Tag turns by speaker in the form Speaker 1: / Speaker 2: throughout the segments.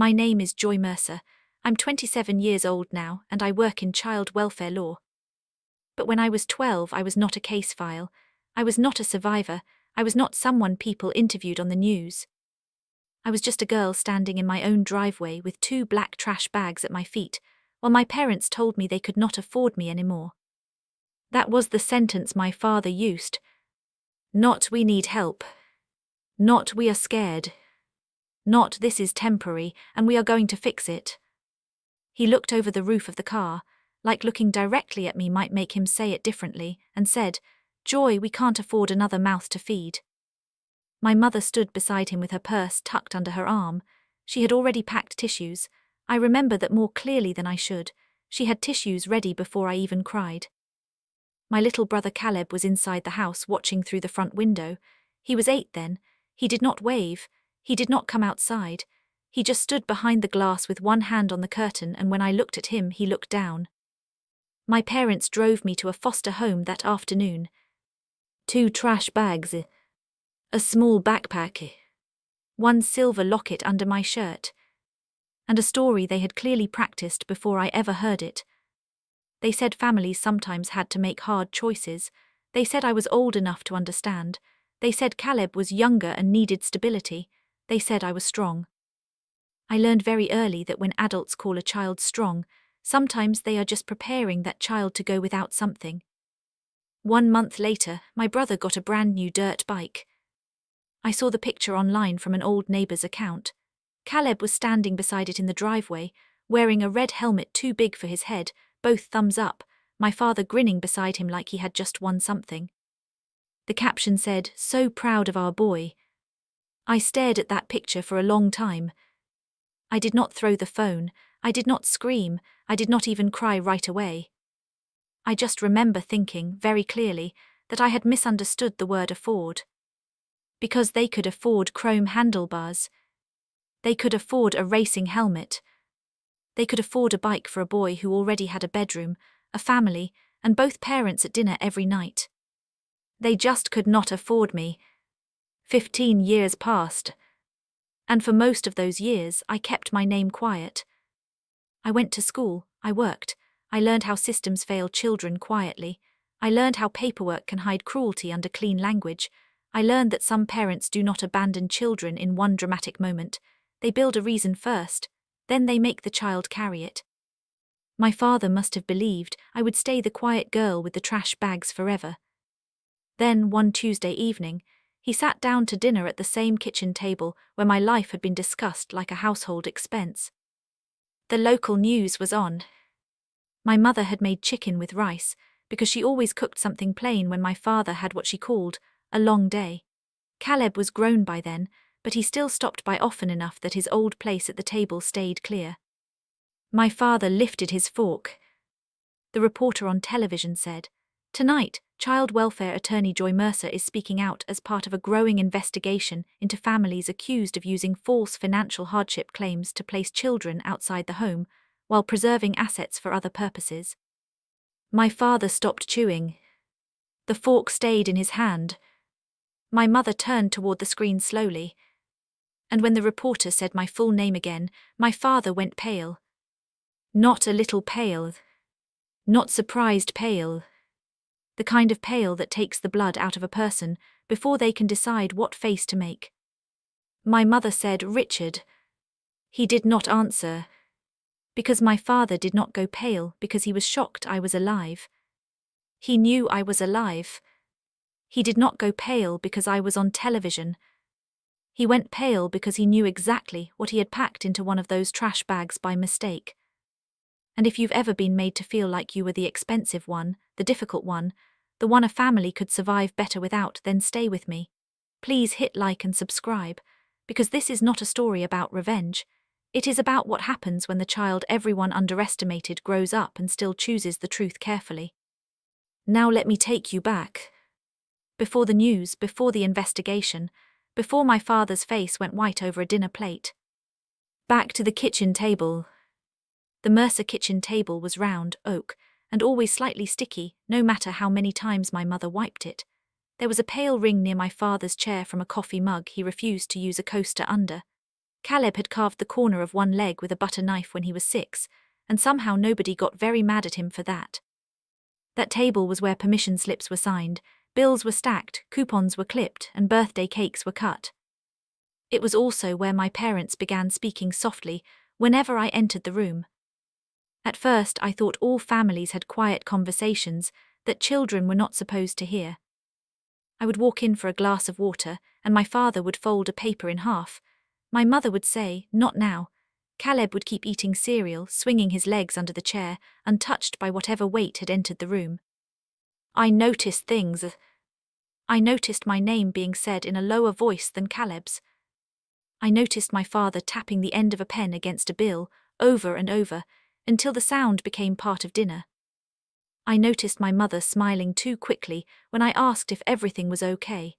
Speaker 1: My name is Joy Mercer. I'm 27 years old now and I work in child welfare law. But when I was 12, I was not a case file. I was not a survivor. I was not someone people interviewed on the news. I was just a girl standing in my own driveway with 2 black trash bags at my feet, while my parents told me they could not afford me anymore. That was the sentence my father used. Not "we need help." Not "we are scared." Not "this is temporary and we are going to fix it." He looked over the roof of the car, like looking directly at me might make him say it differently, and said, "Joy, we can't afford another mouth to feed." My mother stood beside him with her purse tucked under her arm. She had already packed tissues. I remember that more clearly than I should. She had tissues ready before I even cried. My little brother Caleb was inside the house watching through the front window. He was 8 then. He did not wave. He did not come outside. He just stood behind the glass with one hand on the curtain, and when I looked at him, he looked down. My parents drove me to a foster home that afternoon. 2 trash bags, a small backpack, 1 silver locket under my shirt, and a story they had clearly practiced before I ever heard it. They said families sometimes had to make hard choices. They said I was old enough to understand. They said Caleb was younger and needed stability. They said I was strong. I learned very early that when adults call a child strong, sometimes they are just preparing that child to go without something. 1 month later, my brother got a brand new dirt bike. I saw the picture online from an old neighbor's account. Caleb was standing beside it in the driveway, wearing a red helmet too big for his head, both thumbs up, my father grinning beside him like he had just won something. The caption said, "So proud of our boy." I stared at that picture for a long time. I did not throw the phone, I did not scream, I did not even cry right away. I just remember thinking, very clearly, that I had misunderstood the word afford. Because they could afford chrome handlebars. They could afford a racing helmet. They could afford a bike for a boy who already had a bedroom, a family, and both parents at dinner every night. They just could not afford me. 15 years passed. And for most of those years, I kept my name quiet. I went to school, I worked, I learned how systems fail children quietly. I learned how paperwork can hide cruelty under clean language. I learned that some parents do not abandon children in one dramatic moment. They build a reason first, then they make the child carry it. My father must have believed I would stay the quiet girl with the trash bags forever. Then, one Tuesday evening, he sat down to dinner at the same kitchen table where my life had been discussed like a household expense. The local news was on. My mother had made chicken with rice, because she always cooked something plain when my father had what she called a long day. Caleb was grown by then, but he still stopped by often enough that his old place at the table stayed clear. My father lifted his fork. The reporter on television said, "Tonight, child welfare attorney Joy Mercer is speaking out as part of a growing investigation into families accused of using false financial hardship claims to place children outside the home while preserving assets for other purposes." My father stopped chewing. The fork stayed in his hand. My mother turned toward the screen slowly. And when the reporter said my full name again, my father went pale. Not a little pale. Not surprised pale. The kind of pale that takes the blood out of a person before they can decide what face to make. My mother said, "Richard." He did not answer. Because my father did not go pale because he was shocked I was alive. He knew I was alive. He did not go pale because I was on television. He went pale because he knew exactly what he had packed into one of those trash bags by mistake. And if you've ever been made to feel like you were the expensive one, the difficult one, the one a family could survive better without, then stay with me. Please hit like and subscribe, because this is not a story about revenge. It is about what happens when the child everyone underestimated grows up and still chooses the truth carefully. Now let me take you back. Before the news, before the investigation, before my father's face went white over a dinner plate. Back to the kitchen table. The Mercer kitchen table was round, oak, and always slightly sticky, no matter how many times my mother wiped it. There was a pale ring near my father's chair from a coffee mug he refused to use a coaster under. Caleb had carved the corner of one leg with a butter knife when he was 6, and somehow nobody got very mad at him for that. That table was where permission slips were signed, bills were stacked, coupons were clipped, and birthday cakes were cut. It was also where my parents began speaking softly whenever I entered the room. At first I thought all families had quiet conversations that children were not supposed to hear. I would walk in for a glass of water, and my father would fold a paper in half. My mother would say, "Not now." Caleb would keep eating cereal, swinging his legs under the chair, untouched by whatever weight had entered the room. I noticed things. I noticed my name being said in a lower voice than Caleb's. I noticed my father tapping the end of a pen against a bill, over and over, until the sound became part of dinner. I noticed my mother smiling too quickly when I asked if everything was okay.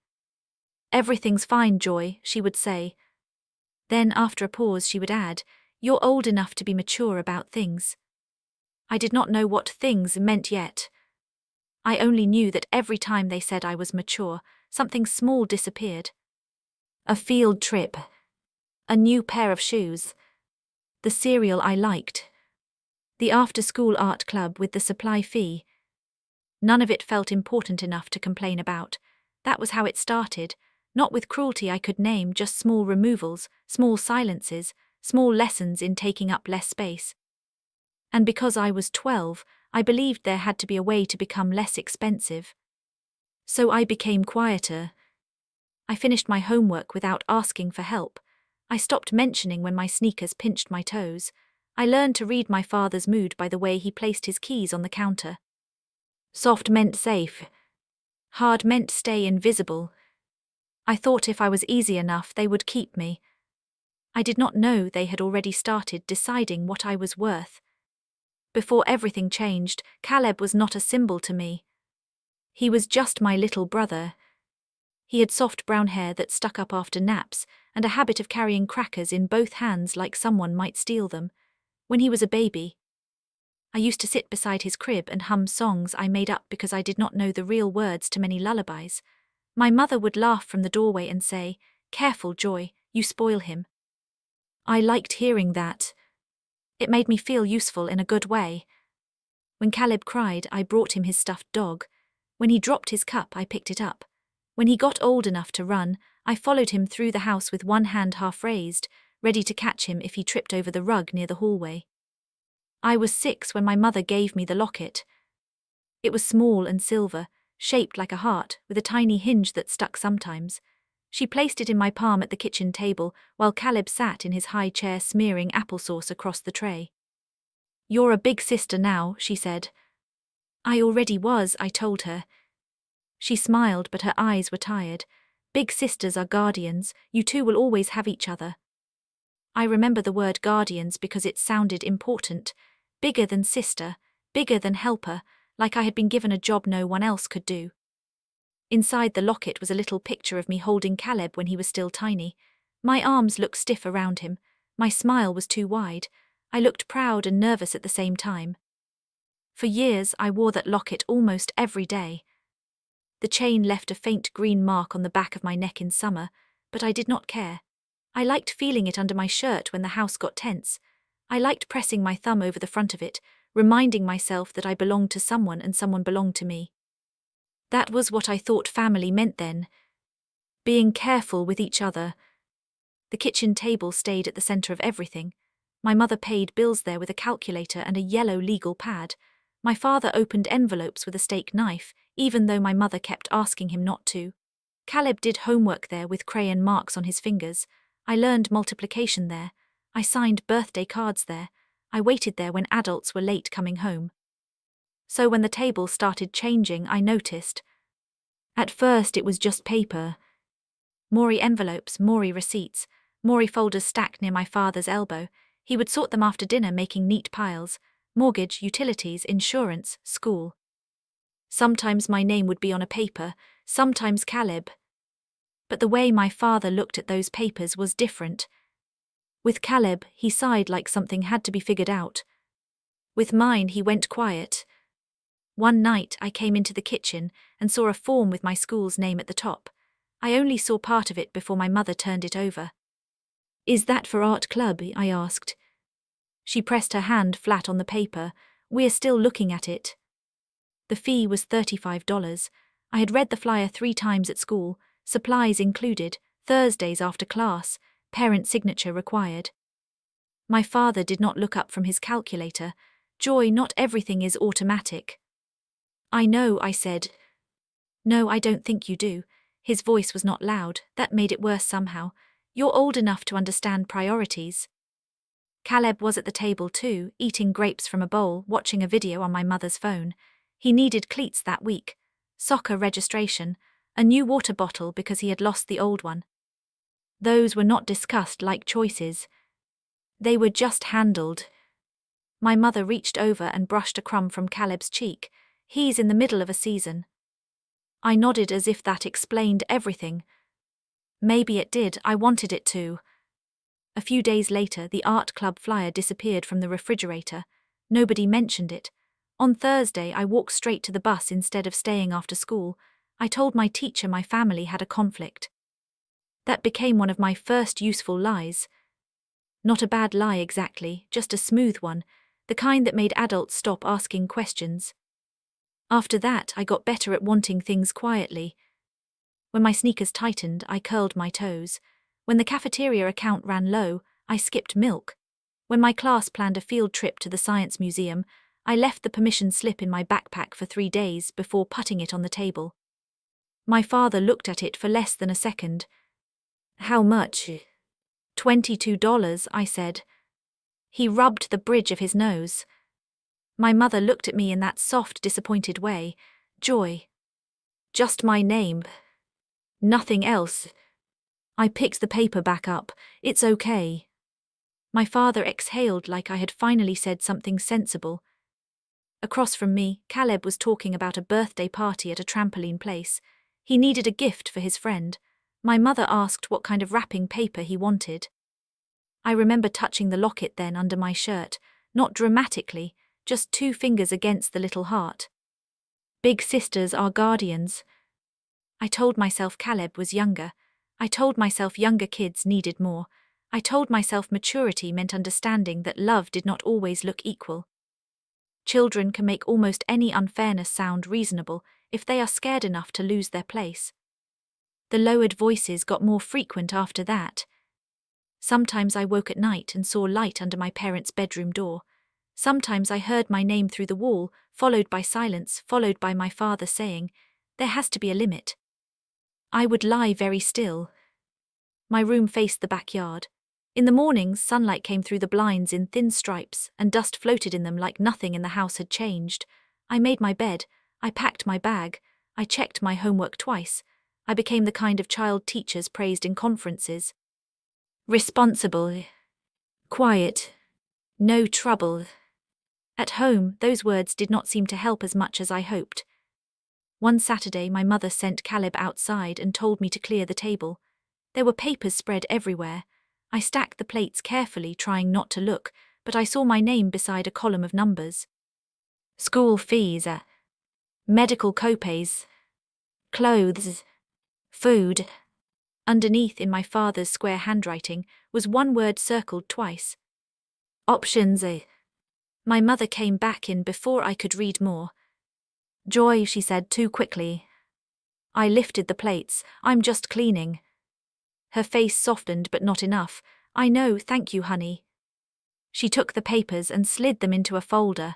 Speaker 1: "Everything's fine, Joy," she would say. Then, after a pause, she would add, "You're old enough to be mature about things." I did not know what things meant yet. I only knew that every time they said I was mature, something small disappeared. A field trip. A new pair of shoes. The cereal I liked. The after-school art club with the supply fee. None of it felt important enough to complain about. That was how it started, not with cruelty I could name, just small removals, small silences, small lessons in taking up less space. And because I was 12, I believed there had to be a way to become less expensive. So I became quieter. I finished my homework without asking for help. I stopped mentioning when my sneakers pinched my toes. I learned to read my father's mood by the way he placed his keys on the counter. Soft meant safe. Hard meant stay invisible. I thought if I was easy enough they would keep me. I did not know they had already started deciding what I was worth. Before everything changed, Caleb was not a symbol to me. He was just my little brother. He had soft brown hair that stuck up after naps, and a habit of carrying crackers in both hands like someone might steal them. When he was a baby, I used to sit beside his crib and hum songs I made up because I did not know the real words to many lullabies. My mother would laugh from the doorway and say, "Careful, Joy, you spoil him." I liked hearing that. It made me feel useful in a good way. When Caleb cried, I brought him his stuffed dog. When he dropped his cup, I picked it up. When he got old enough to run, I followed him through the house with one hand half raised, ready to catch him if he tripped over the rug near the hallway. I was 6 when my mother gave me the locket. It was small and silver, shaped like a heart, with a tiny hinge that stuck sometimes. She placed it in my palm at the kitchen table, while Caleb sat in his high chair smearing applesauce across the tray. "You're a big sister now," she said. I already was, I told her. She smiled, but her eyes were tired. "Big sisters are guardians, you two will always have each other." I remember the word guardians because it sounded important. Bigger than sister, bigger than helper, like I had been given a job no one else could do. Inside the locket was a little picture of me holding Caleb when he was still tiny. My arms looked stiff around him. My smile was too wide. I looked proud and nervous at the same time. For years I wore that locket almost every day. The chain left a faint green mark on the back of my neck in summer, but I did not care. I liked feeling it under my shirt when the house got tense. I liked pressing my thumb over the front of it, reminding myself that I belonged to someone and someone belonged to me. That was what I thought family meant then. Being careful with each other. The kitchen table stayed at the center of everything. My mother paid bills there with a calculator and a yellow legal pad. My father opened envelopes with a steak knife, even though my mother kept asking him not to. Caleb did homework there with crayon marks on his fingers. I learned multiplication there. I signed birthday cards there. I waited there when adults were late coming home. So when the table started changing, I noticed. At first it was just paper. Maury envelopes, Maury receipts, Maury folders stacked near my father's elbow. He would sort them after dinner, making neat piles. Mortgage, utilities, insurance, school. Sometimes my name would be on a paper, sometimes Caleb. But the way my father looked at those papers was different. With Caleb, he sighed like something had to be figured out. With mine, he went quiet. One night, I came into the kitchen and saw a form with my school's name at the top. I only saw part of it before my mother turned it over. Is that for art club? I asked. She pressed her hand flat on the paper. We're still looking at it. The fee was $35. I had read the flyer 3 times at school, supplies included, Thursdays after class, parent signature required. My father did not look up from his calculator. Joy, not everything is automatic. I know, I said. No, I don't think you do. His voice was not loud, that made it worse somehow. You're old enough to understand priorities. Caleb was at the table too, eating grapes from a bowl, watching a video on my mother's phone. He needed cleats that week, soccer registration, a new water bottle because he had lost the old one. Those were not discussed like choices. They were just handled. My mother reached over and brushed a crumb from Caleb's cheek. He's in the middle of a season. I nodded as if that explained everything. Maybe it did, I wanted it to. A few days later, the art club flyer disappeared from the refrigerator. Nobody mentioned it. On Thursday, I walked straight to the bus instead of staying after school. I told my teacher my family had a conflict. That became one of my first useful lies. Not a bad lie exactly, just a smooth one, the kind that made adults stop asking questions. After that, I got better at wanting things quietly. When my sneakers tightened, I curled my toes. When the cafeteria account ran low, I skipped milk. When my class planned a field trip to the Science Museum, I left the permission slip in my backpack for 3 days before putting it on the table. My father looked at it for less than a second. How much? $22, I said. He rubbed the bridge of his nose. My mother looked at me in that soft, disappointed way. Joy. Just my name. Nothing else. I picked the paper back up. It's okay. My father exhaled like I had finally said something sensible. Across from me, Caleb was talking about a birthday party at a trampoline place. He needed a gift for his friend. My mother asked what kind of wrapping paper he wanted. I remember touching the locket then under my shirt, not dramatically, just 2 fingers against the little heart. Big sisters are guardians. I told myself Caleb was younger. I told myself younger kids needed more. I told myself maturity meant understanding that love did not always look equal. Children can make almost any unfairness sound reasonable if they are scared enough to lose their place. The lowered voices got more frequent after that. Sometimes I woke at night and saw light under my parents' bedroom door. Sometimes I heard my name through the wall, followed by silence, followed by my father saying, "There has to be a limit." I would lie very still. My room faced the backyard. In the mornings, sunlight came through the blinds in thin stripes, and dust floated in them like nothing in the house had changed. I made my bed. I packed my bag. I checked my homework twice. I became the kind of child teachers praised in conferences. Responsible. Quiet. No trouble. At home, those words did not seem to help as much as I hoped. One Saturday, my mother sent Caleb outside and told me to clear the table. There were papers spread everywhere. I stacked the plates carefully, trying not to look, but I saw my name beside a column of numbers. School fees, medical copays, clothes, food. Underneath, in my father's square handwriting, was one word circled twice. Options. My mother came back in before I could read more. Joy, she said too quickly. I lifted the plates. I'm just cleaning. Her face softened, but not enough. I know, thank you, honey. She took the papers and slid them into a folder.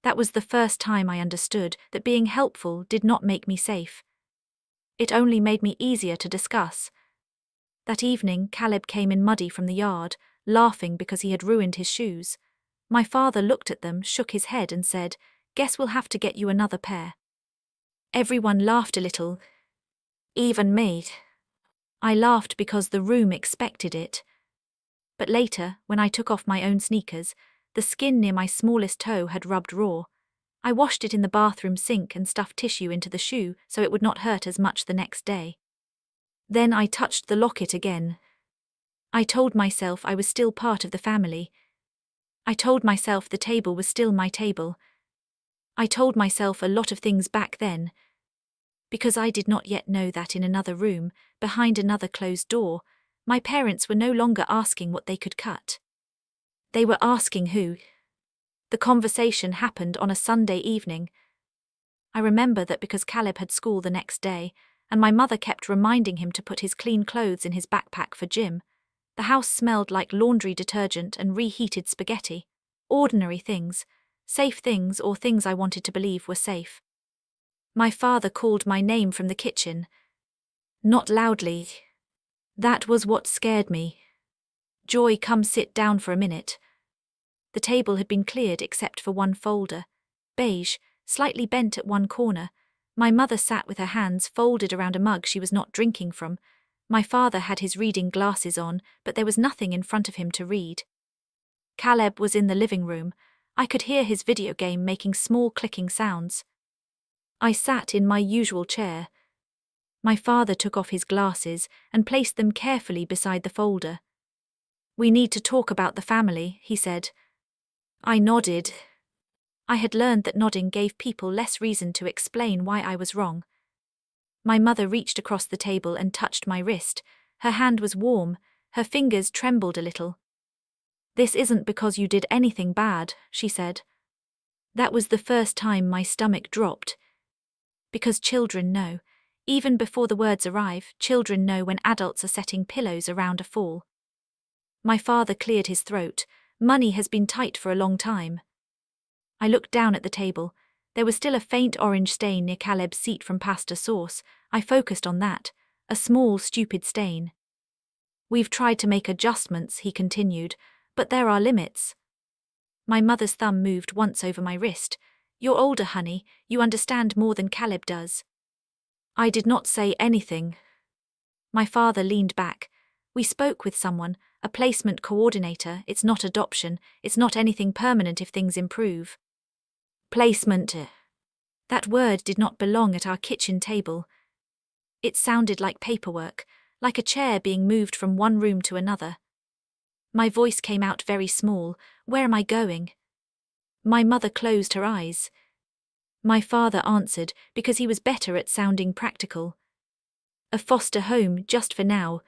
Speaker 1: That was the first time I understood that being helpful did not make me safe. It only made me easier to discuss. That evening, Caleb came in muddy from the yard, laughing because he had ruined his shoes. My father looked at them, shook his head and said, "Guess we'll have to get you another pair." Everyone laughed a little. Even me. I laughed because the room expected it. But later, when I took off my own sneakers, the skin near my smallest toe had rubbed raw. I washed it in the bathroom sink and stuffed tissue into the shoe so it would not hurt as much the next day. Then I touched the locket again. I told myself I was still part of the family. I told myself the table was still my table. I told myself a lot of things back then. Because I did not yet know that in another room, behind another closed door, My parents were no longer asking what they could cut. They were asking who. The conversation happened on a Sunday evening. I remember that because Caleb had school the next day, and my mother kept reminding him to put his clean clothes in his backpack for gym, the house smelled like laundry detergent and reheated spaghetti. Ordinary things, safe things, or things I wanted to believe were safe. My father called my name from the kitchen. Not loudly. That was what scared me. Joy, come sit down for a minute. The table had been cleared except for one folder. Beige, slightly bent at one corner. My mother sat with her hands folded around a mug she was not drinking from. My father had his reading glasses on, but there was nothing in front of him to read. Caleb was in the living room. I could hear his video game making small clicking sounds. I sat in my usual chair. My father took off his glasses and placed them carefully beside the folder. "We need to talk about the family," he said. I nodded. I had learned that nodding gave people less reason to explain why I was wrong. My mother reached across the table and touched my wrist. Her hand was warm, her fingers trembled a little. "This isn't because you did anything bad," she said. That was the first time my stomach dropped. Because children know. Even before the words arrive, children know when adults are setting pillows around a fall. My father cleared his throat. "Money has been tight for a long time." I looked down at the table. There was still a faint orange stain near Caleb's seat from pasta sauce. I focused on that. A small, stupid stain. "We've tried to make adjustments," he continued, "but there are limits." My mother's thumb moved once over my wrist. "You're older, honey. You understand more than Caleb does." I did not say anything. My father leaned back. "We spoke with someone, a placement coordinator. It's not adoption. It's not anything permanent if things improve." Placement. That word did not belong at our kitchen table. It sounded like paperwork, like a chair being moved from one room to another. My voice came out very small. "Where am I going?" My mother closed her eyes. My father answered, because he was better at sounding practical. "A foster home, just for now."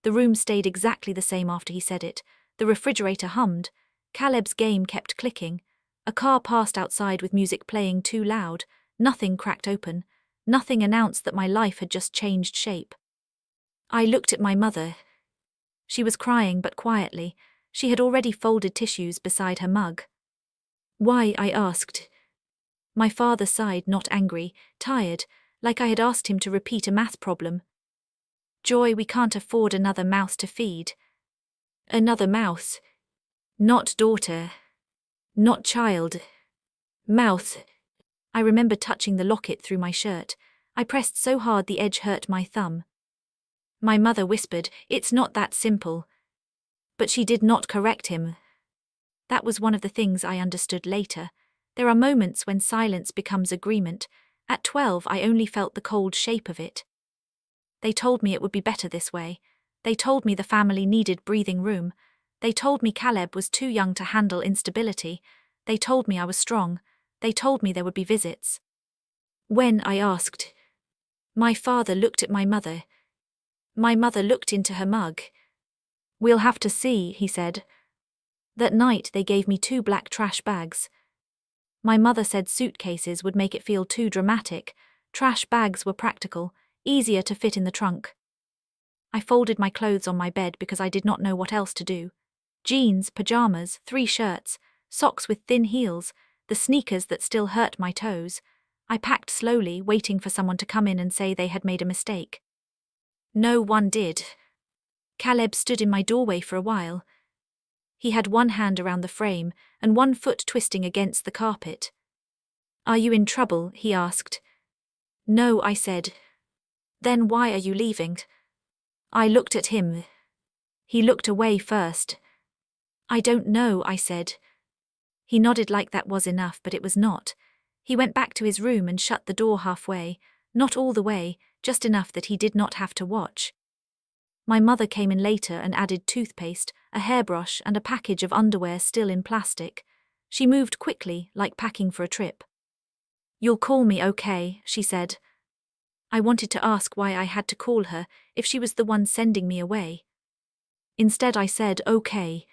Speaker 1: The room stayed exactly the same after he said it. The refrigerator hummed. Caleb's game kept clicking. A car passed outside with music playing too loud. Nothing cracked open. Nothing announced that my life had just changed shape. I looked at my mother. She was crying, but quietly. She had already folded tissues beside her mug. "Why?" I asked. My father sighed, not angry, tired, like I had asked him to repeat a math problem. "Joy, we can't afford another mouse to feed." Another mouse. Not daughter. Not child. Mouth. I remember touching the locket through my shirt. I pressed so hard the edge hurt my thumb. My mother whispered, "It's not that simple." But she did not correct him. That was one of the things I understood later. There are moments when silence becomes agreement. At 12, I only felt the cold shape of it. They told me it would be better this way. They told me the family needed breathing room. They told me Caleb was too young to handle instability. They told me I was strong. They told me there would be visits. When? I asked. My father looked at my mother. My mother looked into her mug. "We'll have to see," he said. That night they gave me 2 black trash bags. My mother said suitcases would make it feel too dramatic. Trash bags were practical, easier to fit in the trunk. I folded my clothes on my bed because I did not know what else to do. Jeans, pajamas, 3 shirts, socks with thin heels, the sneakers that still hurt my toes. I packed slowly, waiting for someone to come in and say they had made a mistake. No one did. Caleb stood in my doorway for a while. He had one hand around the frame and one foot twisting against the carpet. "Are you in trouble?" he asked. "No," I said. "Then why are you leaving?" I looked at him. He looked away first. "I don't know," I said. He nodded like that was enough, but it was not. He went back to his room and shut the door halfway, not all the way, just enough that he did not have to watch. My mother came in later and added toothpaste, a hairbrush, and a package of underwear still in plastic. She moved quickly, like packing for a trip. "You'll call me, okay?" she said. I wanted to ask why I had to call her, if she was the one sending me away. Instead I said, okay.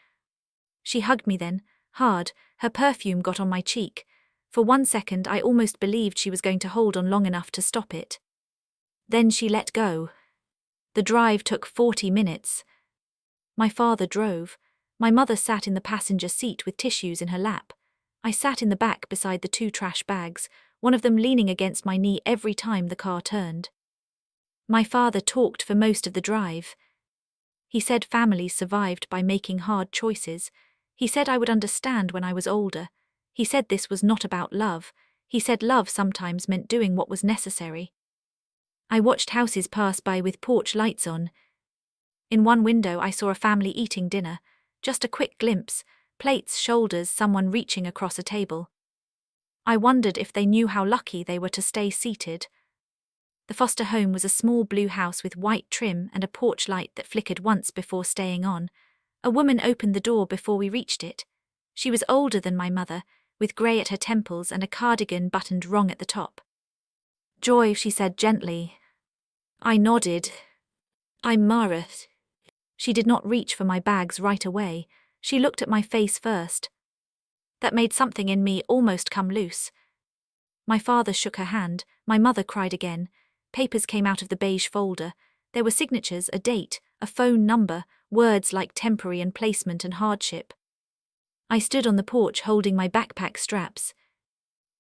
Speaker 1: She hugged me then, hard, her perfume got on my cheek. For 1 second I almost believed she was going to hold on long enough to stop it. Then she let go. The drive took 40 minutes. My father drove. My mother sat in the passenger seat with tissues in her lap. I sat in the back beside the 2 trash bags, one of them leaning against my knee every time the car turned. My father talked for most of the drive. He said families survived by making hard choices. He said I would understand when I was older. He said this was not about love. He said love sometimes meant doing what was necessary. I watched houses pass by with porch lights on. In one window I saw a family eating dinner. Just a quick glimpse, plates, shoulders, someone reaching across a table. I wondered if they knew how lucky they were to stay seated. The foster home was a small blue house with white trim and a porch light that flickered once before staying on. A woman opened the door before we reached it. She was older than my mother, with grey at her temples and a cardigan buttoned wrong at the top. "Joy," she said gently. I nodded. "I'm Mara." She did not reach for my bags right away. She looked at my face first. That made something in me almost come loose. My father shook her hand. My mother cried again. Papers came out of the beige folder. There were signatures, a date, a phone number, words like temporary and placement and hardship. I stood on the porch holding my backpack straps.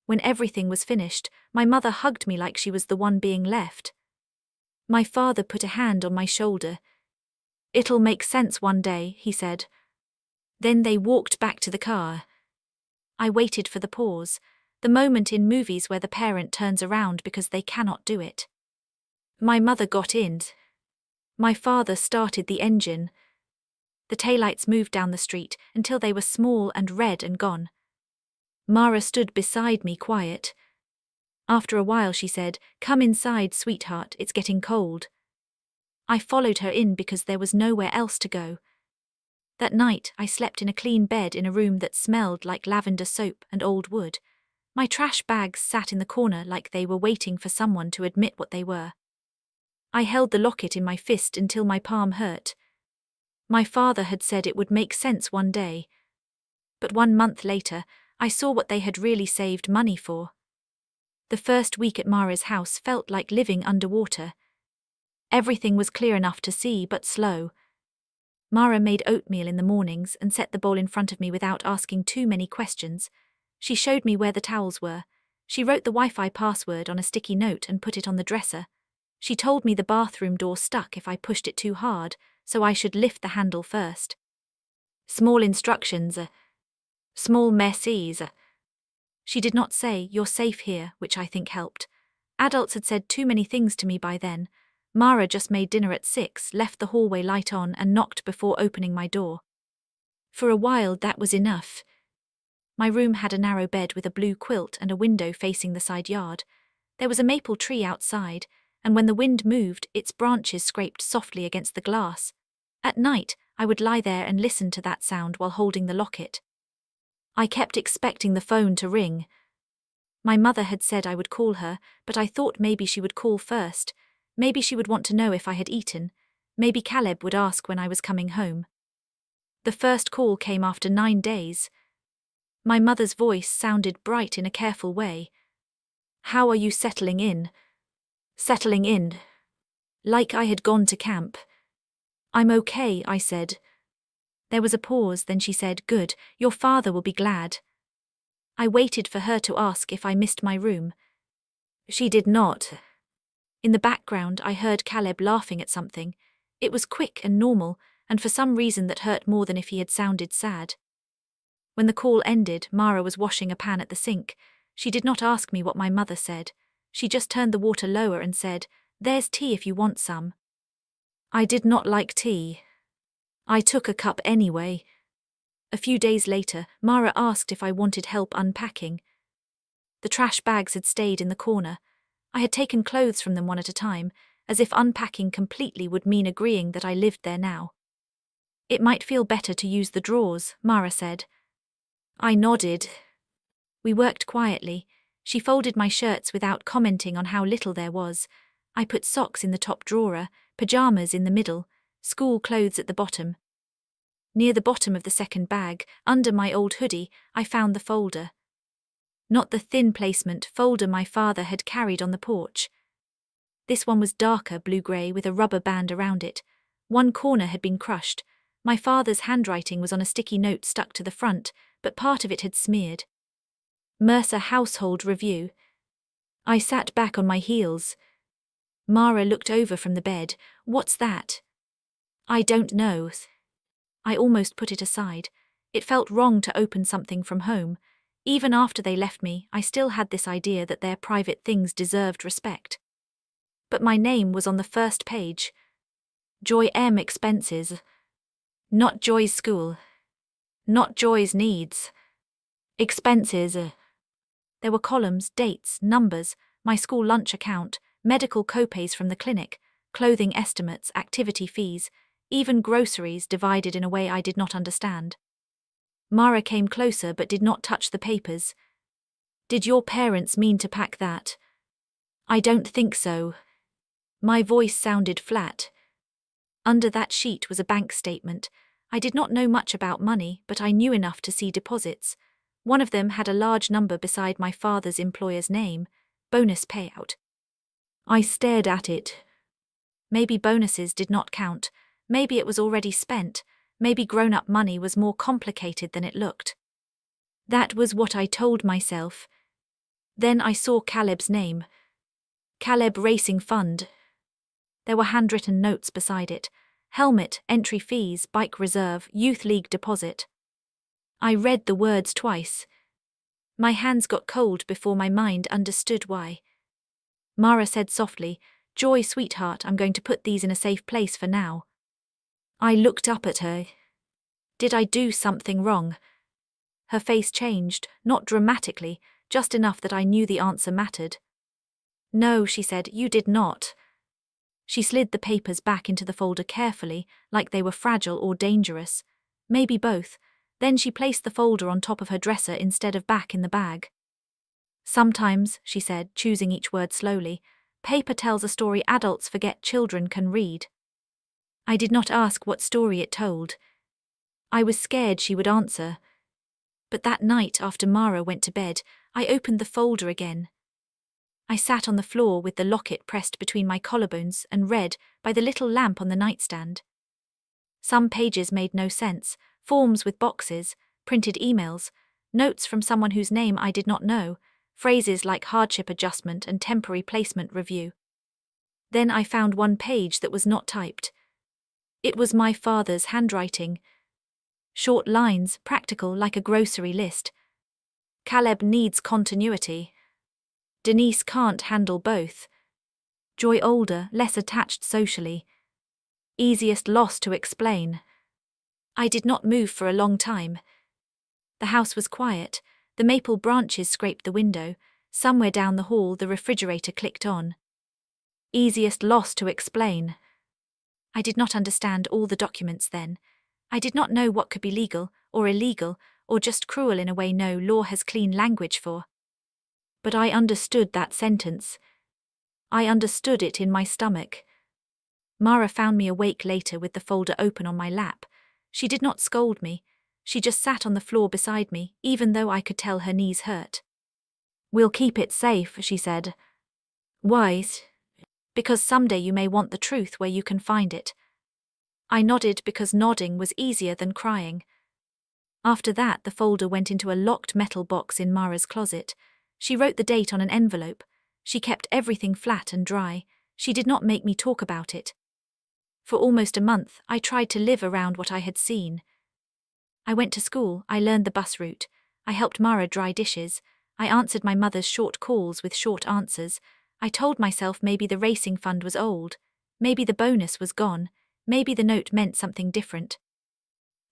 Speaker 1: When everything was finished, my mother hugged me like she was the one being left. My father put a hand on my shoulder. "It'll make sense one day," he said. Then they walked back to the car. I waited for the pause, the moment in movies where the parent turns around because they cannot do it. My mother got in. My father started the engine. The taillights moved down the street until they were small and red and gone. Mara stood beside me quiet. After a while she said, "Come inside, sweetheart, it's getting cold." I followed her in because there was nowhere else to go. That night I slept in a clean bed in a room that smelled like lavender soap and old wood. My trash bags sat in the corner like they were waiting for someone to admit what they were. I held the locket in my fist until my palm hurt. My father had said it would make sense one day. But 1 month later, I saw what they had really saved money for. The first week at Mara's house felt like living underwater. Everything was clear enough to see, but slow. Mara made oatmeal in the mornings and set the bowl in front of me without asking too many questions. She showed me where the towels were. She wrote the Wi-Fi password on a sticky note and put it on the dresser. She told me the bathroom door stuck if I pushed it too hard, so I should lift the handle first. Small instructions, small messes. She did not say, "You're safe here," which I think helped. Adults had said too many things to me by then. Mara just made dinner at 6, left the hallway light on and knocked before opening my door. For a while that was enough. My room had a narrow bed with a blue quilt and a window facing the side yard. There was a maple tree outside, and when the wind moved, its branches scraped softly against the glass. At night, I would lie there and listen to that sound while holding the locket. I kept expecting the phone to ring. My mother had said I would call her, but I thought maybe she would call first. Maybe she would want to know if I had eaten. Maybe Caleb would ask when I was coming home. The first call came after 9 days. My mother's voice sounded bright in a careful way. "How are you settling in?" Settling in. Like I had gone to camp. "I'm okay," I said. There was a pause, then she said, "Good, your father will be glad." I waited for her to ask if I missed my room. She did not. In the background, I heard Caleb laughing at something. It was quick and normal, and for some reason that hurt more than if he had sounded sad. When the call ended, Mara was washing a pan at the sink. She did not ask me what my mother said. She just turned the water lower and said, "There's tea if you want some." I did not like tea. I took a cup anyway. A few days later, Mara asked if I wanted help unpacking. The trash bags had stayed in the corner. I had taken clothes from them one at a time, as if unpacking completely would mean agreeing that I lived there now. "It might feel better to use the drawers," Mara said. I nodded. We worked quietly. She folded my shirts without commenting on how little there was. I put socks in the top drawer, pajamas in the middle, school clothes at the bottom. Near the bottom of the second bag, under my old hoodie, I found the folder. Not the thin placement folder my father had carried on the porch. This one was darker blue-grey with a rubber band around it. One corner had been crushed. My father's handwriting was on a sticky note stuck to the front, but part of it had smeared. Mercer Household Review. I sat back on my heels. Mara looked over from the bed. What's that? I don't know. I almost put it aside. It felt wrong to open something from home. Even after they left me, I still had this idea that their private things deserved respect. But my name was on the first page. Joy M. Expenses. Not Joy's school. Not Joy's needs. Expenses. There were columns, dates, numbers, my school lunch account, medical copays from the clinic, clothing estimates, activity fees, even groceries divided in a way I did not understand. Mara came closer but did not touch the papers. Did your parents mean to pack that? I don't think so. My voice sounded flat. Under that sheet was a bank statement. I did not know much about money, but I knew enough to see deposits. One of them had a large number beside my father's employer's name, bonus payout. I stared at it. Maybe bonuses did not count. Maybe it was already spent. Maybe grown-up money was more complicated than it looked. That was what I told myself. Then I saw Caleb's name. Caleb Racing Fund. There were handwritten notes beside it. Helmet, entry fees, bike reserve, youth league deposit. I read the words twice. My hands got cold before my mind understood why. Mara said softly, Joy, sweetheart, I'm going to put these in a safe place for now. I looked up at her. Did I do something wrong? Her face changed, not dramatically, just enough that I knew the answer mattered. No, she said, you did not. She slid the papers back into the folder carefully, like they were fragile or dangerous. Maybe both. Then she placed the folder on top of her dresser instead of back in the bag. Sometimes, she said, choosing each word slowly, paper tells a story adults forget children can read. I did not ask what story it told. I was scared she would answer. But that night after Mara went to bed, I opened the folder again. I sat on the floor with the locket pressed between my collarbones and read by the little lamp on the nightstand. Some pages made no sense, forms with boxes, printed emails, notes from someone whose name I did not know, phrases like hardship adjustment and temporary placement review. Then I found one page that was not typed. It was my father's handwriting. Short lines, practical like a grocery list. Caleb needs continuity. Denise can't handle both. Joy older, less attached socially. Easiest loss to explain. I did not move for a long time. The house was quiet. The maple branches scraped the window. Somewhere down the hall the refrigerator clicked on. Easiest loss to explain. I did not understand all the documents then. I did not know what could be legal, or illegal, or just cruel in a way no law has clean language for. But I understood that sentence. I understood it in my stomach. Mara found me awake later with the folder open on my lap. She did not scold me. She just sat on the floor beside me, even though I could tell her knees hurt. We'll keep it safe, she said. Why? Because someday you may want the truth where you can find it. I nodded because nodding was easier than crying. After that, the folder went into a locked metal box in Mara's closet. She wrote the date on an envelope. She kept everything flat and dry. She did not make me talk about it. For almost a month, I tried to live around what I had seen. I went to school, I learned the bus route. I helped Mara dry dishes. I answered my mother's short calls with short answers. I told myself maybe the racing fund was old. Maybe the bonus was gone. Maybe the note meant something different.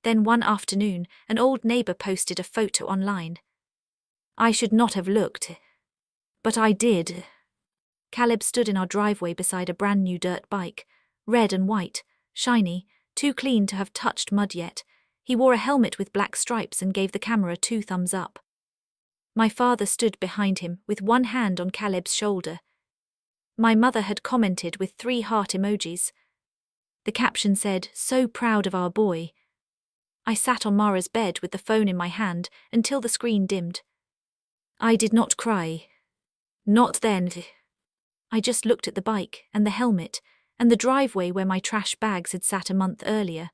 Speaker 1: Then one afternoon, an old neighbor posted a photo online. I should not have looked. But I did. Caleb stood in our driveway beside a brand new dirt bike, red and white, shiny, too clean to have touched mud yet. He wore a helmet with black stripes and gave the camera 2 thumbs up. My father stood behind him with one hand on Caleb's shoulder. My mother had commented with 3 heart emojis. The caption said, "So proud of our boy." I sat on Mara's bed with the phone in my hand until the screen dimmed. I did not cry. Not then. I just looked at the bike and the helmet and the driveway where my trash bags had sat a month earlier.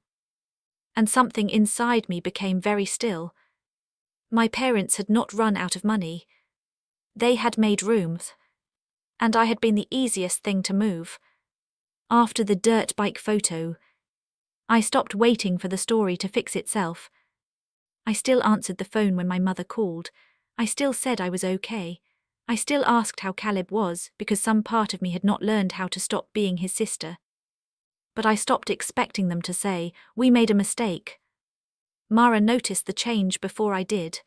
Speaker 1: And something inside me became very still. My parents had not run out of money. They had made room. And I had been the easiest thing to move. After the dirt bike photo, I stopped waiting for the story to fix itself. I still answered the phone when my mother called. I still said I was okay. I still asked how Caleb was because some part of me had not learned how to stop being his sister. But I stopped expecting them to say, "We made a mistake." Mara noticed the change before I did.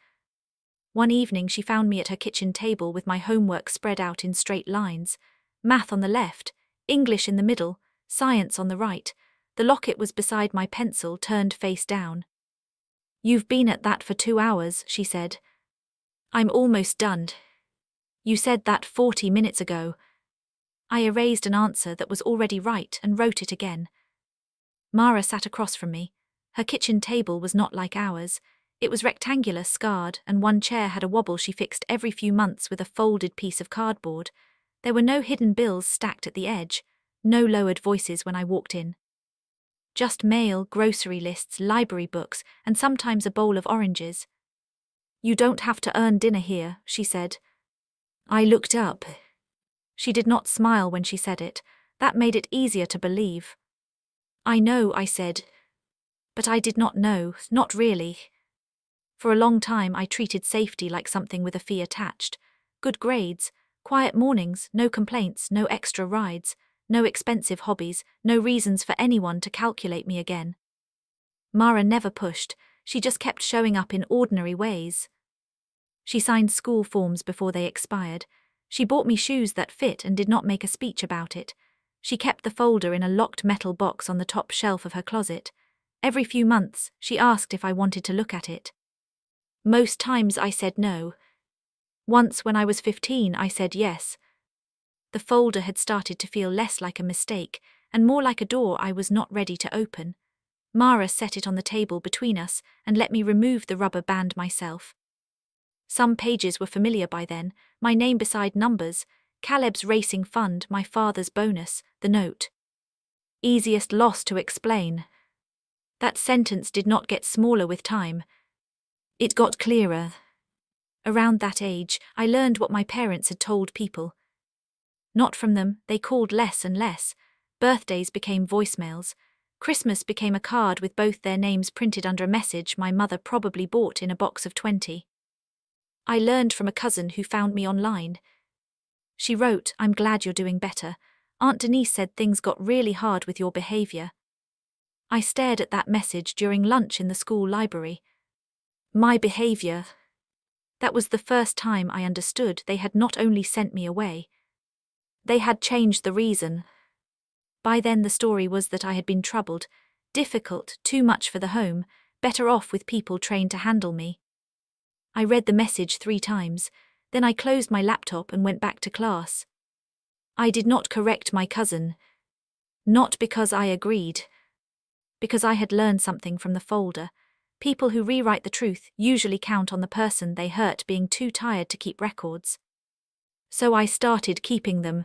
Speaker 1: One evening she found me at her kitchen table with my homework spread out in straight lines. Math on the left, English in the middle, science on the right. The locket was beside my pencil, turned face down. "You've been at that for 2 hours," she said. "I'm almost done. You said that 40 minutes ago." I erased an answer that was already right and wrote it again. Mara sat across from me. Her kitchen table was not like ours. It was rectangular, scarred, and one chair had a wobble she fixed every few months with a folded piece of cardboard. There were no hidden bills stacked at the edge, no lowered voices when I walked in. Just mail, grocery lists, library books, and sometimes a bowl of oranges. "You don't have to earn dinner here," she said. I looked up. She did not smile when she said it. That made it easier to believe. "I know," I said. But I did not know, not really. For a long time I treated safety like something with a fee attached. Good grades, quiet mornings, no complaints, no extra rides, no expensive hobbies, no reasons for anyone to calculate me again. Mara never pushed, she just kept showing up in ordinary ways. She signed school forms before they expired. She bought me shoes that fit and did not make a speech about it. She kept the folder in a locked metal box on the top shelf of her closet. Every few months, she asked if I wanted to look at it. Most times I said no. Once when I was 15, I said yes. The folder had started to feel less like a mistake and more like a door I was not ready to open. Mara set it on the table between us and let me remove the rubber band myself. Some pages were familiar by then, my name beside numbers, Caleb's racing fund, my father's bonus, the note. Easiest loss to explain. That sentence did not get smaller with time. It got clearer. Around that age, I learned what my parents had told people. Not from them, they called less and less. Birthdays became voicemails. Christmas became a card with both their names printed under a message my mother probably bought in a box of 20. I learned from a cousin who found me online. She wrote, "I'm glad you're doing better. Aunt Denise said things got really hard with your behavior." I stared at that message during lunch in the school library. My behavior. That was the first time I understood they had not only sent me away. They had changed the reason. By then the story was that I had been troubled, difficult, too much for the home, better off with people trained to handle me. I read the message 3 times, then I closed my laptop and went back to class. I did not correct my cousin. Not because I agreed. Because I had learned something from the folder. People who rewrite the truth usually count on the person they hurt being too tired to keep records. So I started keeping them.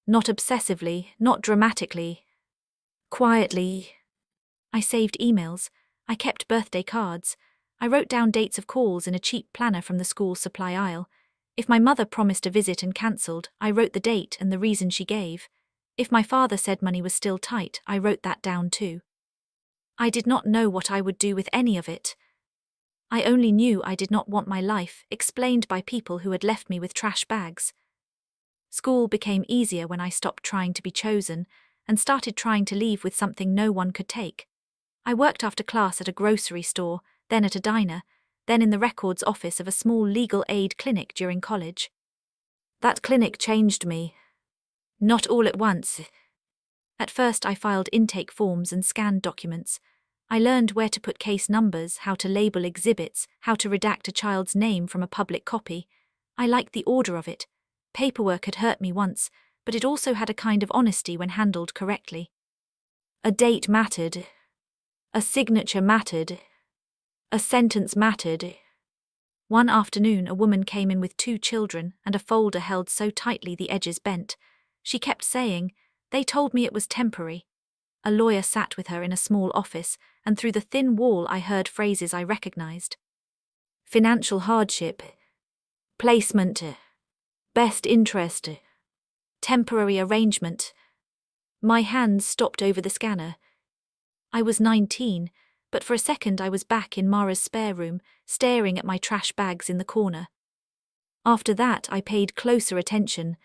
Speaker 1: Not obsessively, not dramatically. Quietly. I saved emails. I kept birthday cards. I wrote down dates of calls in a cheap planner from the school supply aisle. If my mother promised a visit and cancelled, I wrote the date and the reason she gave. If my father said money was still tight, I wrote that down too. I did not know what I would do with any of it. I only knew I did not want my life explained by people who had left me with trash bags. School became easier when I stopped trying to be chosen and started trying to leave with something no one could take. I worked after class at a grocery store, then at a diner, then in the records office of a small legal aid clinic during college. That clinic changed me. Not all at once. At first I filed intake forms and scanned documents. I learned where to put case numbers, how to label exhibits, how to redact a child's name from a public copy. I liked the order of it. Paperwork had hurt me once, but it also had a kind of honesty when handled correctly. A date mattered. A signature mattered. A sentence mattered. One afternoon, a woman came in with 2 children and a folder held so tightly the edges bent. She kept saying, "They told me it was temporary." A lawyer sat with her in a small office, and through the thin wall I heard phrases I recognized. Financial hardship. Placement. Best interest. Temporary arrangement. My hands stopped over the scanner. I was 19, but for a second I was back in Mara's spare room, staring at my trash bags in the corner. After that, I paid closer attention.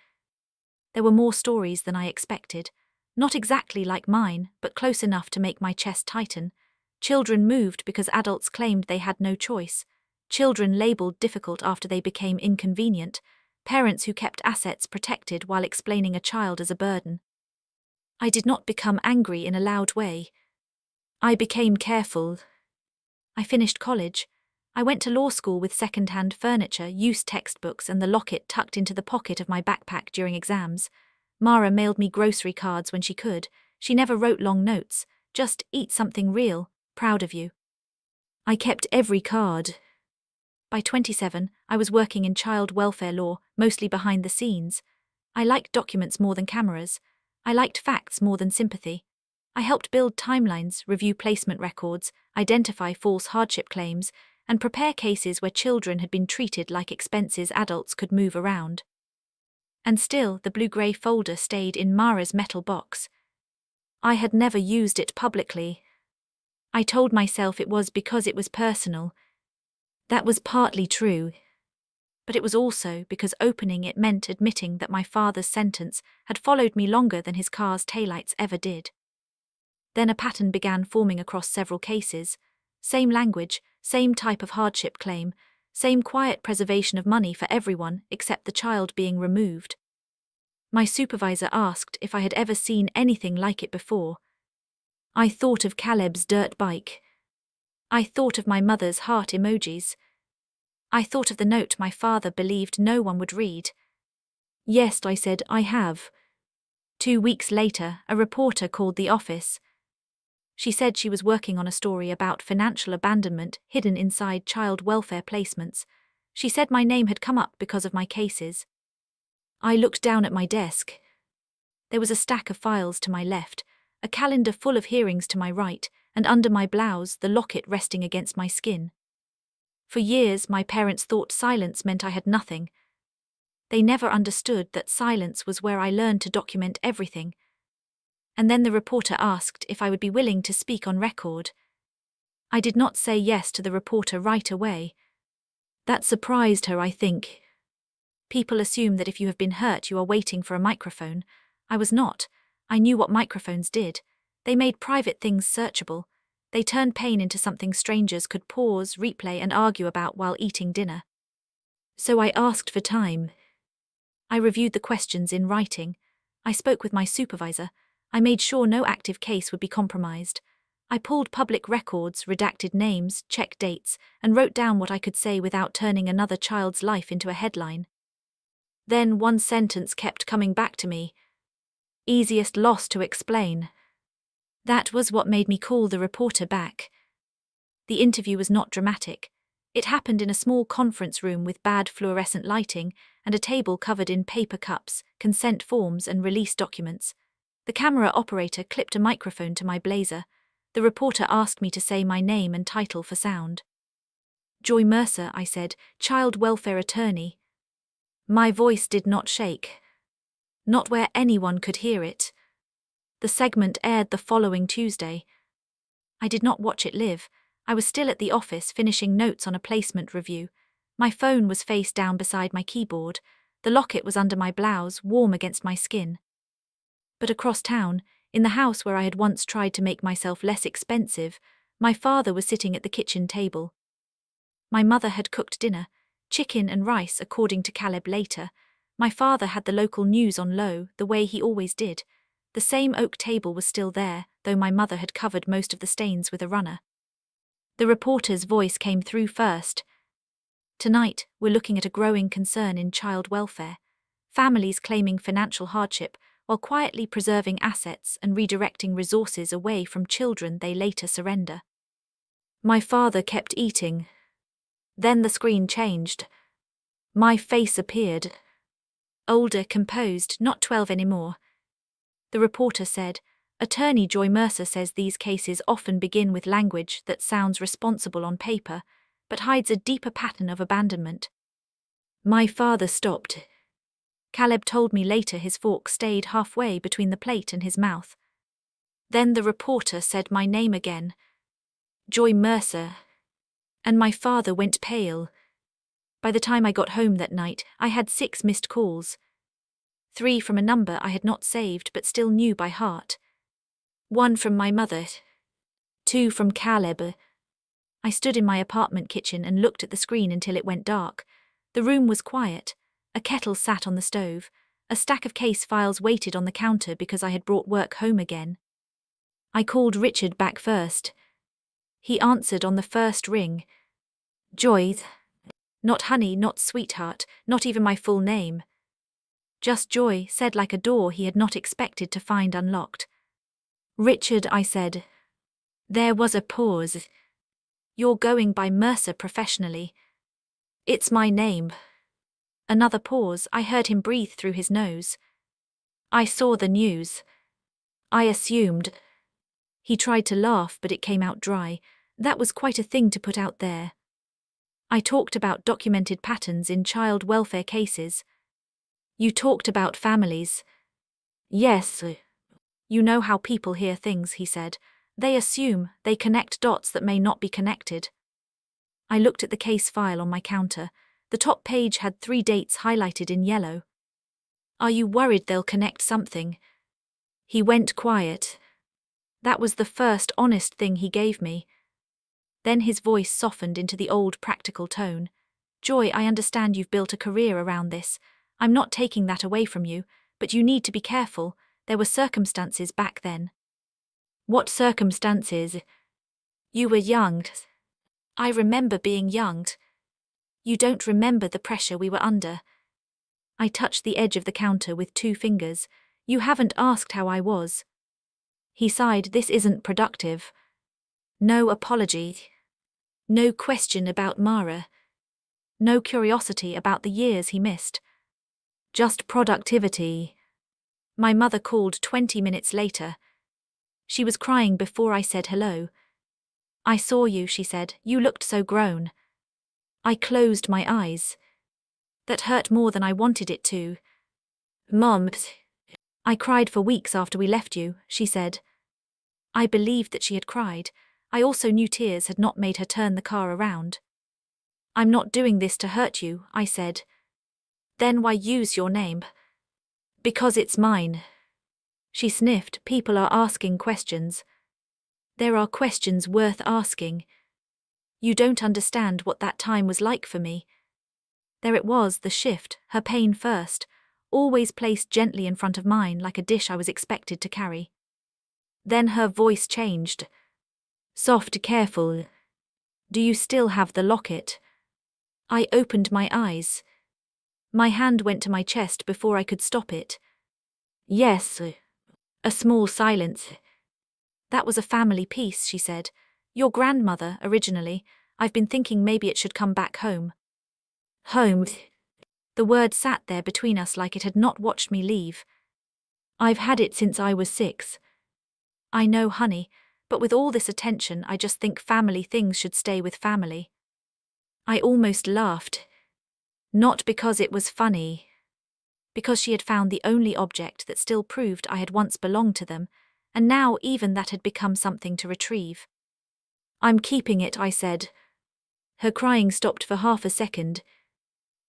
Speaker 1: There were more stories than I expected. Not exactly like mine, but close enough to make my chest tighten. Children moved because adults claimed they had no choice. Children labeled difficult after they became inconvenient. Parents who kept assets protected while explaining a child as a burden. I did not become angry in a loud way. I became careful. I finished college. I went to law school with second-hand furniture, used textbooks, and the locket tucked into the pocket of my backpack during exams. Mara mailed me grocery cards when she could. She never wrote long notes, just "eat something real, proud of you." I kept every card. By 27, I was working in child welfare law, mostly behind the scenes. I liked documents more than cameras. I liked facts more than sympathy. I helped build timelines, review placement records, identify false hardship claims, and prepare cases where children had been treated like expenses adults could move around. And still, the blue-grey folder stayed in Mara's metal box. I had never used it publicly. I told myself it was because it was personal. That was partly true. But it was also because opening it meant admitting that my father's sentence had followed me longer than his car's taillights ever did. Then a pattern began forming across several cases. Same language, same type of hardship claim, same quiet preservation of money for everyone except the child being removed. My supervisor asked if I had ever seen anything like it before. I thought of Caleb's dirt bike. I thought of my mother's heart emojis. I thought of the note my father believed no one would read. "Yes," I said, "I have." 2 weeks later, a reporter called the office. She said she was working on a story about financial abandonment hidden inside child welfare placements. She said my name had come up because of my cases. I looked down at my desk. There was a stack of files to my left, a calendar full of hearings to my right, and under my blouse the locket resting against my skin. For years, my parents thought silence meant I had nothing. They never understood that silence was where I learned to document everything. And then the reporter asked if I would be willing to speak on record. I did not say yes to the reporter right away. That surprised her, I think. People assume that if you have been hurt, you are waiting for a microphone. I was not. I knew what microphones did. They made private things searchable. They turned pain into something strangers could pause, replay, and argue about while eating dinner. So I asked for time. I reviewed the questions in writing. I spoke with my supervisor. I made sure no active case would be compromised. I pulled public records, redacted names, checked dates, and wrote down what I could say without turning another child's life into a headline. Then one sentence kept coming back to me. Easiest loss to explain. That was what made me call the reporter back. The interview was not dramatic. It happened in a small conference room with bad fluorescent lighting and a table covered in paper cups, consent forms, and release documents. The camera operator clipped a microphone to my blazer. The reporter asked me to say my name and title for sound. "Joy Mercer," I said, "child welfare attorney." My voice did not shake. Not where anyone could hear it. The segment aired the following Tuesday. I did not watch it live. I was still at the office finishing notes on a placement review. My phone was face down beside my keyboard. The locket was under my blouse, warm against my skin. But across town, in the house where I had once tried to make myself less expensive, my father was sitting at the kitchen table. My mother had cooked dinner, chicken and rice according to Caleb later. My father had the local news on low, the way he always did. The same oak table was still there, though my mother had covered most of the stains with a runner. The reporter's voice came through first. "Tonight, we're looking at a growing concern in child welfare. families claiming financial hardship while quietly preserving assets and redirecting resources away from children they later surrender. My father kept eating. Then the screen changed. My face appeared. Older, composed, not 12 anymore. The reporter said, "Attorney Joy Mercer says these cases often begin with language that sounds responsible on paper, but hides a deeper pattern of abandonment." My father stopped. Caleb told me later his fork stayed halfway between the plate and his mouth. Then the reporter said my name again. Joy Mercer. And my father went pale. By the time I got home that night, I had 6 missed calls. 3 from a number I had not saved but still knew by heart. 1 from my mother. 2 from Caleb. I stood in my apartment kitchen and looked at the screen until it went dark. The room was quiet. A kettle sat on the stove. A stack of case files waited on the counter because I had brought work home again. I called Richard back first. He answered on the first ring. Joy. Not honey, not sweetheart, not even my full name. Just Joy, said like a door he had not expected to find unlocked. Richard, I said. There was a pause. You're going by Mercer professionally. It's my name. Another pause. I heard him breathe through his nose. I saw the news. I assumed. He tried to laugh, but it came out dry. That was quite a thing to put out there. I talked about documented patterns in child welfare cases. You talked about families. Yes. You know how people hear things, he said. They assume, they connect dots that may not be connected. I looked at the case file on my counter. The top page had 3 dates highlighted in yellow. Are you worried they'll connect something? He went quiet. That was the first honest thing he gave me. Then his voice softened into the old practical tone. Joy, I understand you've built a career around this. I'm not taking that away from you, but you need to be careful. There were circumstances back then. What circumstances? You were young. I remember being young. You don't remember the pressure we were under. I touched the edge of the counter with 2 fingers. You haven't asked how I was. He sighed. This isn't productive. No apology. No question about Mara. No curiosity about the years he missed. Just productivity. My mother called 20 minutes later. She was crying before I said hello. I saw you, she said. You looked so grown. I closed my eyes. That hurt more than I wanted it to. Mom. I cried for weeks after we left you, she said. I believed that she had cried. I also knew tears had not made her turn the car around. I'm not doing this to hurt you, I said. Then why use your name? Because it's mine. She sniffed. People are asking questions. There are questions worth asking. You don't understand what that time was like for me. There it was, the shift, her pain first, always placed gently in front of mine like a dish I was expected to carry. Then her voice changed. Soft, careful. Do you still have the locket? I opened my eyes. My hand went to my chest before I could stop it. Yes. A small silence. That was a family piece, she said. Your grandmother, originally. I've been thinking maybe it should come back home. Home. The word sat there between us like it had not watched me leave. I've had it since I was 6. I know, honey, but with all this attention I just think family things should stay with family. I almost laughed. Not because it was funny. Because she had found the only object that still proved I had once belonged to them, and now even that had become something to retrieve. I'm keeping it, I said. Her crying stopped for half a second.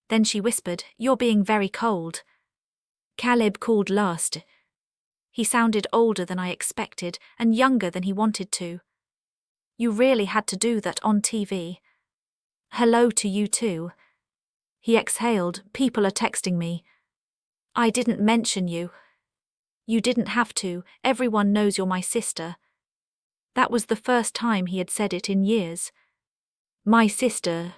Speaker 1: Then she whispered, You're being very cold. Caleb called last. He sounded older than I expected and younger than he wanted to. You really had to do that on TV. Hello to you too. He exhaled. People are texting me. I didn't mention you. You didn't have to. Everyone knows you're my sister. That was the first time he had said it in years. My sister.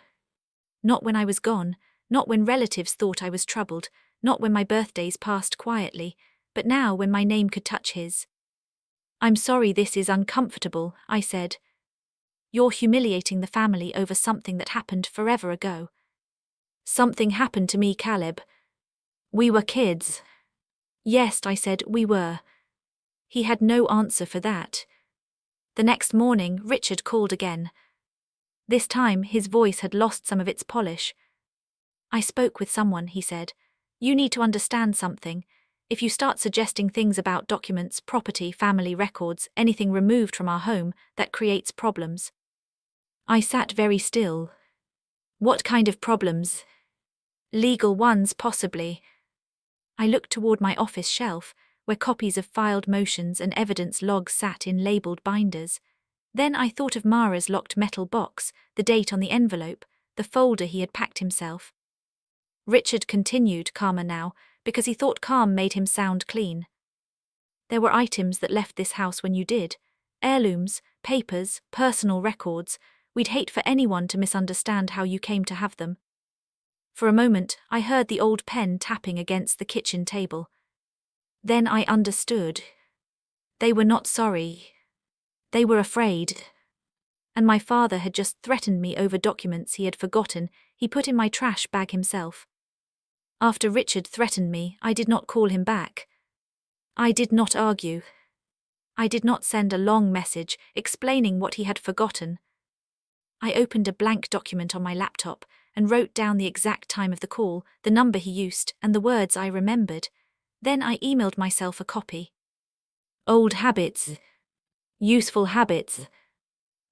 Speaker 1: Not when I was gone, not when relatives thought I was troubled, not when my birthdays passed quietly, but now when my name could touch his. "I'm sorry this is uncomfortable," I said. "You're humiliating the family over something that happened forever ago." "Something happened to me, Caleb. We were kids." "Yes," I said, "we were." He had no answer for that. The next morning, Richard called again. This time, his voice had lost some of its polish. "I spoke with someone," he said. "You need to understand something. If you start suggesting things about documents, property, family records, anything removed from our home, that creates problems." I sat very still. "What kind of problems?" "Legal ones, possibly." I looked toward my office shelf, where copies of filed motions and evidence logs sat in labeled binders. Then I thought of Mara's locked metal box, the date on the envelope, the folder he had packed himself. Richard continued, calmer now, because he thought calm made him sound clean. "There were items that left this house when you did. Heirlooms, papers, personal records. We'd hate for anyone to misunderstand how you came to have them." For a moment, I heard the old pen tapping against the kitchen table. Then I understood. They were not sorry. They were afraid. And my father had just threatened me over documents he had forgotten he put in my trash bag himself. After Richard threatened me, I did not call him back. I did not argue. I did not send a long message explaining what he had forgotten. I opened a blank document on my laptop and wrote down the exact time of the call, the number he used, and the words I remembered. Then I emailed myself a copy. Old habits. Useful habits.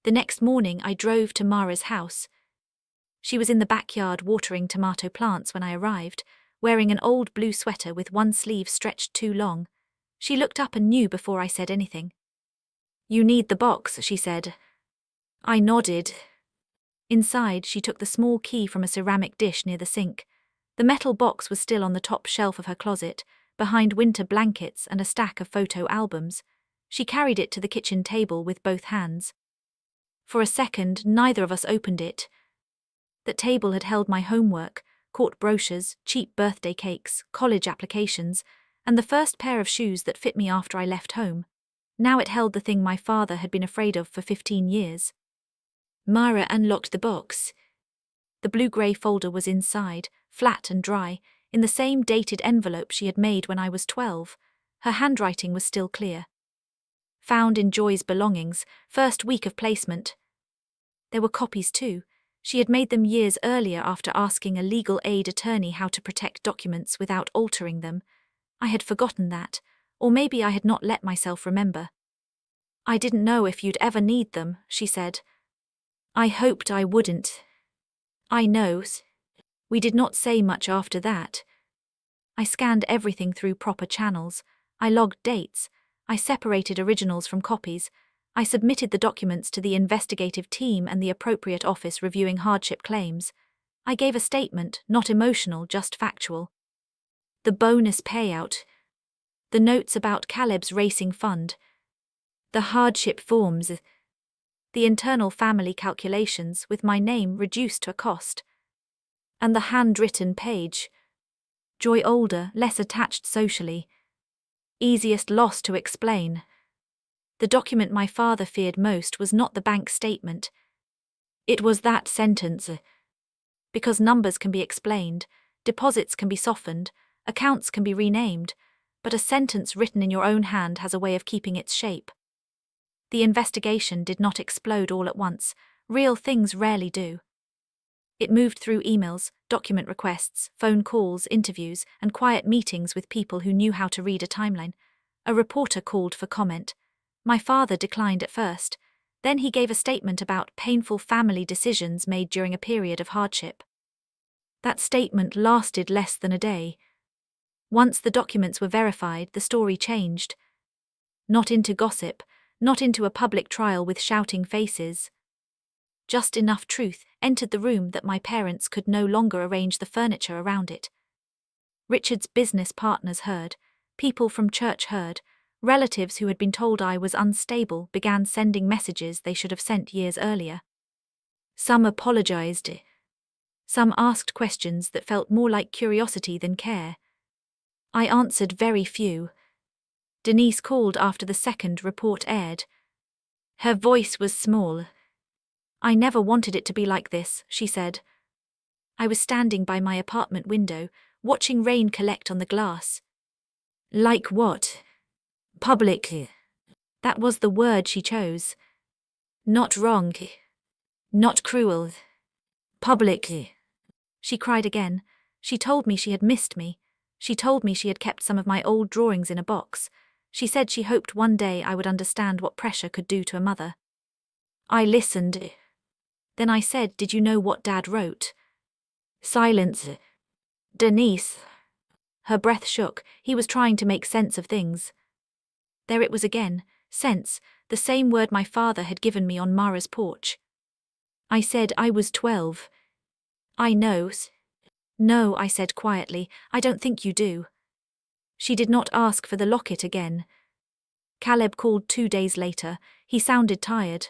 Speaker 1: The next morning I drove to Mara's house. She was in the backyard watering tomato plants when I arrived, wearing an old blue sweater with one sleeve stretched too long. She looked up and knew before I said anything. "You need the box," she said. I nodded. Inside, she took the small key from a ceramic dish near the sink. The metal box was still on the top shelf of her closet, behind winter blankets and a stack of photo albums. She carried it to the kitchen table with both hands. For a second, neither of us opened it. That table had held my homework, court brochures, cheap birthday cakes, college applications, and the first pair of shoes that fit me after I left home. Now it held the thing my father had been afraid of for 15 years. Mara unlocked the box. The blue-grey folder was inside, flat and dry, in the same dated envelope she had made when I was 12. Her handwriting was still clear. "Found in Joy's belongings, first week of placement." There were copies too. She had made them years earlier after asking a legal aid attorney how to protect documents without altering them. I had forgotten that, or maybe I had not let myself remember. "I didn't know if you'd ever need them," she said. I hoped I wouldn't. I know. We did not say much after that. I scanned everything through proper channels. I logged dates. I separated originals from copies. I submitted the documents to the investigative team and the appropriate office reviewing hardship claims. I gave a statement, not emotional, just factual. The bonus payout. The notes about Caleb's racing fund. The hardship forms. The internal family calculations with my name reduced to a cost. And the handwritten page. Joy older, less attached socially. Easiest loss to explain. The document my father feared most was not the bank statement. It was that sentence. Because numbers can be explained, deposits can be softened, accounts can be renamed, but a sentence written in your own hand has a way of keeping its shape. The investigation did not explode all at once. Real things rarely do. It moved through emails, document requests, phone calls, interviews, and quiet meetings with people who knew how to read a timeline. A reporter called for comment. My father declined at first. Then he gave a statement about painful family decisions made during a period of hardship. That statement lasted less than a day. Once the documents were verified, the story changed. Not into gossip, not into a public trial with shouting faces. Just enough truth entered the room that my parents could no longer arrange the furniture around it. Richard's business partners heard, people from church heard, relatives who had been told I was unstable began sending messages they should have sent years earlier. Some apologized. Some asked questions that felt more like curiosity than care. I answered very few. Denise called after the second report aired. Her voice was small. I never wanted it to be like this, she said. I was standing by my apartment window, watching rain collect on the glass. Like what? Public. That was the word she chose. Not wrong. Not cruel. Public. She cried again. She told me she had missed me. She told me she had kept some of my old drawings in a box. She said she hoped one day I would understand what pressure could do to a mother. I listened. Then I said, "Did you know what Dad wrote?" Silence. Denise. Her breath shook. He was trying to make sense of things. There it was again. Sense, the same word my father had given me on Mara's porch. I said I was 12. I know. No, I said quietly, I don't think you do. She did not ask for the locket again. Caleb called 2 days later. He sounded tired.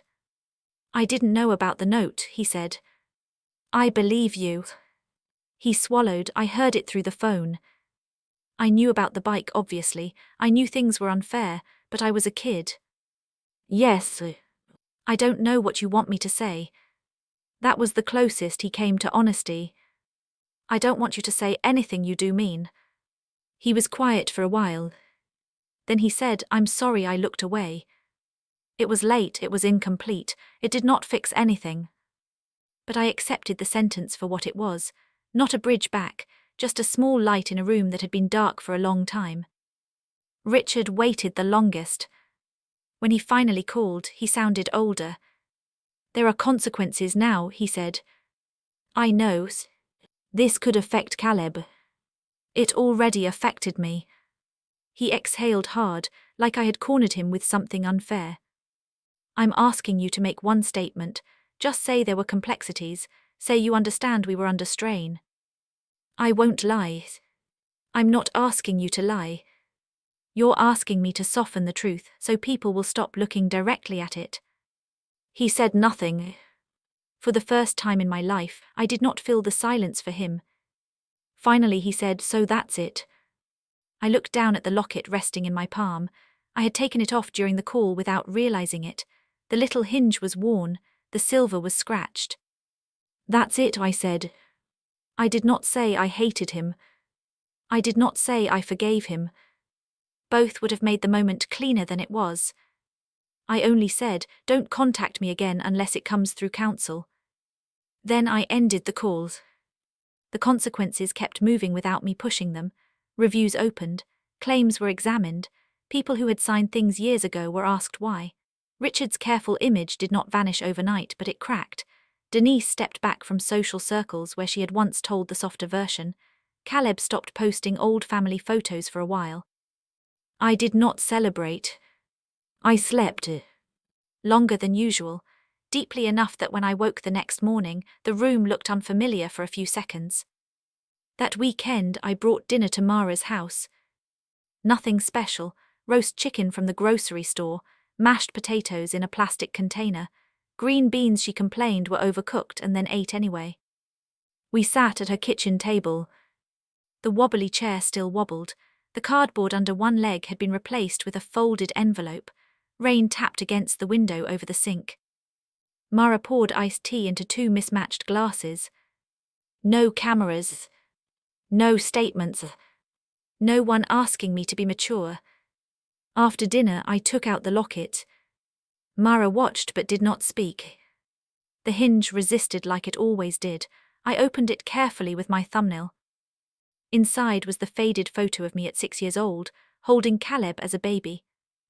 Speaker 1: I didn't know about the note, he said. I believe you. He swallowed. I heard it through the phone. I knew about the bike, obviously. I knew things were unfair, but I was a kid. Yes. I don't know what you want me to say. That was the closest he came to honesty. I don't want you to say anything you do mean. He was quiet for a while. Then he said, I'm sorry I looked away. It was late, it was incomplete, it did not fix anything. But I accepted the sentence for what it was, not a bridge back, just a small light in a room that had been dark for a long time. Richard waited the longest. When he finally called, he sounded older. There are consequences now, he said. I know. This could affect Caleb. It already affected me. He exhaled hard, like I had cornered him with something unfair. I'm asking you to make one statement. Just say there were complexities. Say you understand we were under strain. I won't lie. I'm not asking you to lie. You're asking me to soften the truth so people will stop looking directly at it. He said nothing. For the first time in my life, I did not fill the silence for him. Finally he said, so that's it. I looked down at the locket resting in my palm. I had taken it off during the call without realizing it. The little hinge was worn, the silver was scratched. That's it, I said. I did not say I hated him. I did not say I forgave him. Both would have made the moment cleaner than it was. I only said, don't contact me again unless it comes through counsel. Then I ended the calls. The consequences kept moving without me pushing them. Reviews opened, claims were examined, people who had signed things years ago were asked why. Richard's careful image did not vanish overnight, but it cracked. Denise stepped back from social circles where she had once told the softer version. Caleb stopped posting old family photos for a while. I did not celebrate. I slept. Longer than usual, deeply enough that when I woke the next morning, the room looked unfamiliar for a few seconds. That weekend I brought dinner to Mara's house. Nothing special, roast chicken from the grocery store, mashed potatoes in a plastic container. Green beans she complained were overcooked and then ate anyway. We sat at her kitchen table. The wobbly chair still wobbled. The cardboard under one leg had been replaced with a folded envelope. Rain tapped against the window over the sink. Mara poured iced tea into 2 mismatched glasses. No cameras. No statements. No one asking me to be mature. After dinner, I took out the locket. Mara watched but did not speak. The hinge resisted like it always did. I opened it carefully with my thumbnail. Inside was the faded photo of me at 6 years old, holding Caleb as a baby.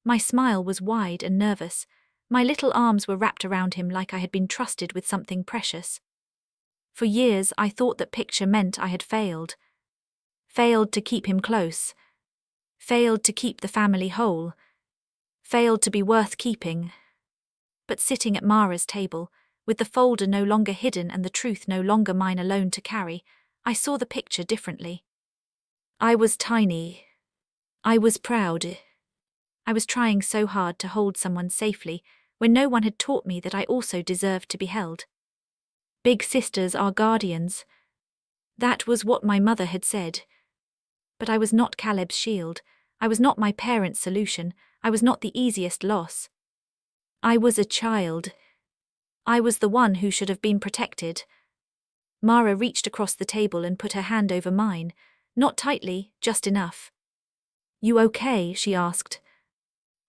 Speaker 1: My smile was wide and nervous. My little arms were wrapped around him like I had been trusted with something precious. For years, I thought that picture meant I had failed. Failed to keep him close. Failed to keep the family whole. Failed to be worth keeping. But sitting at Mara's table, with the folder no longer hidden and the truth no longer mine alone to carry, I saw the picture differently. I was tiny. I was proud. I was trying so hard to hold someone safely when no one had taught me that I also deserved to be held. Big sisters are guardians. That was what my mother had said. But I was not Caleb's shield. I was not my parents' solution. I was not the easiest loss. I was a child. I was the one who should have been protected. Mara reached across the table and put her hand over mine, not tightly, just enough. "You okay?" she asked.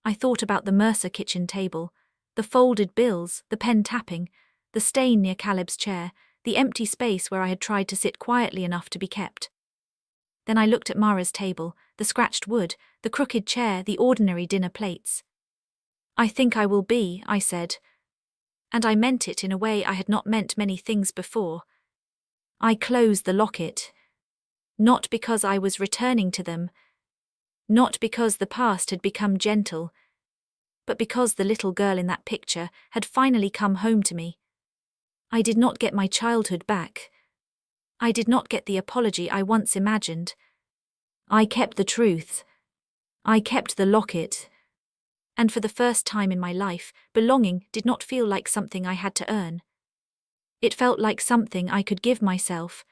Speaker 1: I thought about the Mercer kitchen table, the folded bills, the pen tapping, the stain near Caleb's chair, the empty space where I had tried to sit quietly enough to be kept. Then I looked at Mara's table, the scratched wood, the crooked chair, the ordinary dinner plates. "I think I will be," I said. And I meant it in a way I had not meant many things before. I closed the locket. Not because I was returning to them, not because the past had become gentle, but because the little girl in that picture had finally come home to me. I did not get my childhood back. I did not get the apology I once imagined. I kept the truth. I kept the locket. And for the first time in my life, belonging did not feel like something I had to earn. It felt like something I could give myself,